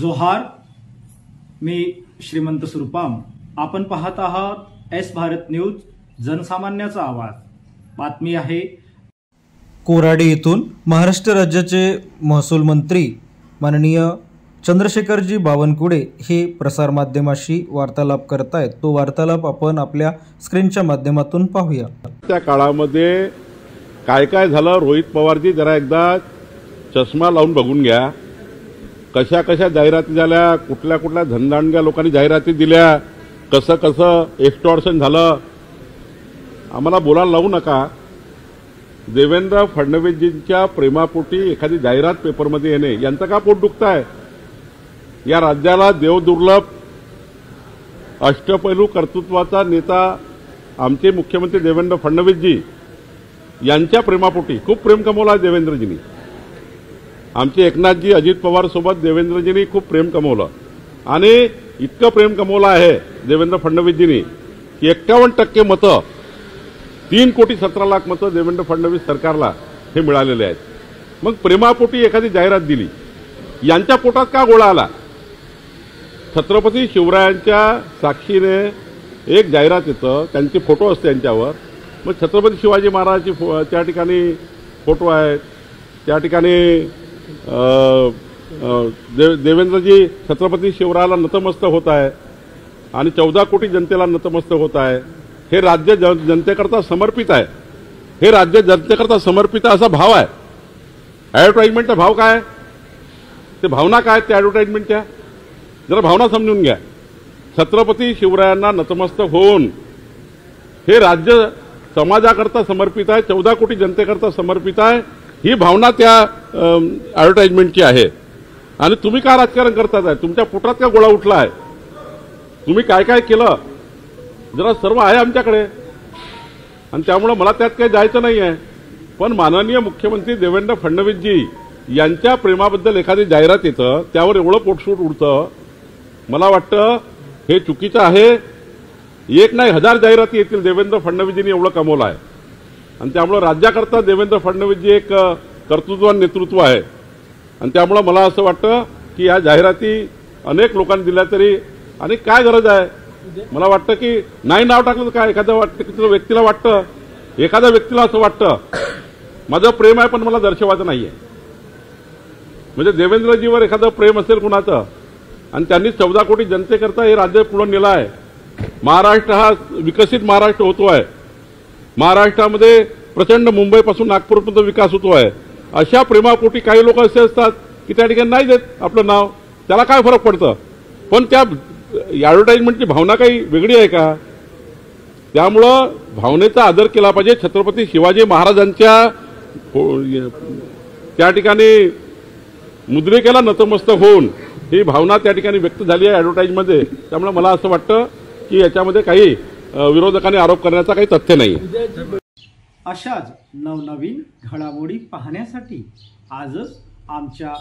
जोहार, मी श्रीमंत सुरपाम. आपण पाहत आहात एस भारत न्यूज, जनसामान्याचा आवाज. बातमी आहे कोराडी येथून महाराष्ट्र राज्याचे महसूल मंत्री माननीय चंद्रशेखरजी बावनकुळे हे प्रसारमाध्यमाशी वार्तालाप करत आहेत. तो वार्तालाप आपण आपल्या स्क्रीनच्या माध्यमातून पाहूया. त्या काळामध्ये काय काय झालं, रोहित पवारजी जरा एकदा चष्मा लावून बघून घ्या. कशा कशा जाहिराती झाल्या, कुठल्या कुठल्या धनदांडग्या लोकांनी जाहिराती दिल्या, कसं कसं एक्स्टॉर्शन झालं. आम्हाला बोलायला लावू नका. देवेंद्र फडणवीसजींच्या प्रेमापोटी एखादी जाहिरात पेपरमध्ये येणे यांचं का पोट दुखतंय? या राज्याला देवदुर्लभ अष्टपैलू कर्तृत्वाचा नेता आमचे मुख्यमंत्री देवेंद्र फडणवीसजी यांच्या प्रेमापोटी खूप प्रेम कमवलं आहे देवेंद्रजींनी. आमचे एकनाथजी अजित पवार सोबत देवेंद्रजींनी खूप प्रेम कमवलं आणि इतकं प्रेम कमवलं आहे देवेंद्र फडणवीसजींनी की 51% मतं, 3,17,00,000 मतं देवेंद्र फडणवीस सरकारला हे मिळालेले आहेत. मग प्रेमापोटी एखादी जाहिरात दिली, यांच्या पोटात का गोळा आला? छत्रपती शिवरायांच्या साक्षीने एक जाहिरात येतं, त्यांचे फोटो असते यांच्यावर. मग छत्रपती शिवाजी महाराजांची त्या ठिकाणी फोटो आहेत, त्या ठिकाणी देवेंद्रजी छत्रपती शिवरायाला नतमस्तक होत आहे आणि 14 कोटी जनतेला नतमस्तक होत आहे. हे राज्य जनतेकरता समर्पित आहे, हे राज्य जनतेकरता समर्पित असा भाव आहे. ॲडव्हर्टाइजमेंटचा भाव काय? ते भावना काय त्या ॲडव्हर्टाइजमेंटच्या? जरा भावना समजून घ्या. छत्रपती शिवरायांना नतमस्तक होऊन हे राज्य समाजाकरता समर्पित आहे, 14 कोटी जनतेकरता समर्पित आहे, ही भावना त्या ॲडव्हर्टाइजमेंटची आहे. आणि तुम्ही काय राजकारण करतात आहे? तुमच्या पोटात का गोळा उठला आहे? तुम्ही काय काय केलं जरा सर्व आहे आमच्याकडे आणि त्यामुळे मला त्यात काही जायचं नाही आहे. पण माननीय मुख्यमंत्री देवेंद्र फडणवीसजी यांच्या प्रेमाबद्दल एखादी जाहिरात येतं, त्यावर एवढं पोटसूट उडतं. मला वाटतं हे चुकीचं आहे. एक नाही 1000 जाहिराती येतील. देवेंद्र फडणवीसजींनी एवढं कमवलं आहे आणि त्यामुळे राज्याकरता देवेंद्र फडणवीसजी एक कर्तृत्ववान नेतृत्व आहे. आणि त्यामुळे मला असं वाटतं की या जाहिराती अनेक लोकांनी दिल्या तरी आणि काय गरज आहे? मला वाटतं की नाही नाव टाकलं तर काय, एखाद्या व्यक्तीला वाटतं, एखाद्या व्यक्तीला असं वाटतं माझं प्रेम आहे पण मला दर्शवायचं नाहीये. म्हणजे देवेंद्रजीवर एखादं प्रेम असेल कुणाचं आणि त्यांनी 14 कोटी जनतेकरता हे राज्य पुढे नेलं आहे. महाराष्ट्र हा विकसित महाराष्ट्र होतो आहे. महाराष्ट्रामध्ये प्रचंड मुंबईपासून नागपूरपर्यंत विकास होतो आहे. अशा प्रेमापोटी काही लोक असे असतात की त्या ठिकाणी नाही देत आपलं नाव. त्याला काय फरक पडतं? पण त्या ॲडव्हर्टाइजमेंटची भावना काही वेगळी आहे का? त्यामुळं भावनेचा आदर केला पाहिजे. छत्रपती शिवाजी महाराजांच्या त्या ठिकाणी मुद्रिकेला नतमस्तक होऊन ही भावना त्या ठिकाणी व्यक्त झाली आहे ॲडव्हर्टाइजमध्ये. त्यामुळे मला असं वाटतं की याच्यामध्ये काही विरोधकांनी आरोप करण्याचा काही तथ्य नाही. अशाच नवनवीन घडामोडी पाहण्यासाठी आजच आमच्या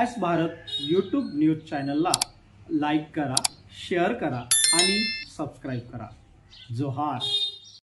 एस भारत यूट्यूब न्यूज चॅनलला लाईक करा, शेअर करा आणि सबस्क्राईब करा. जोहार.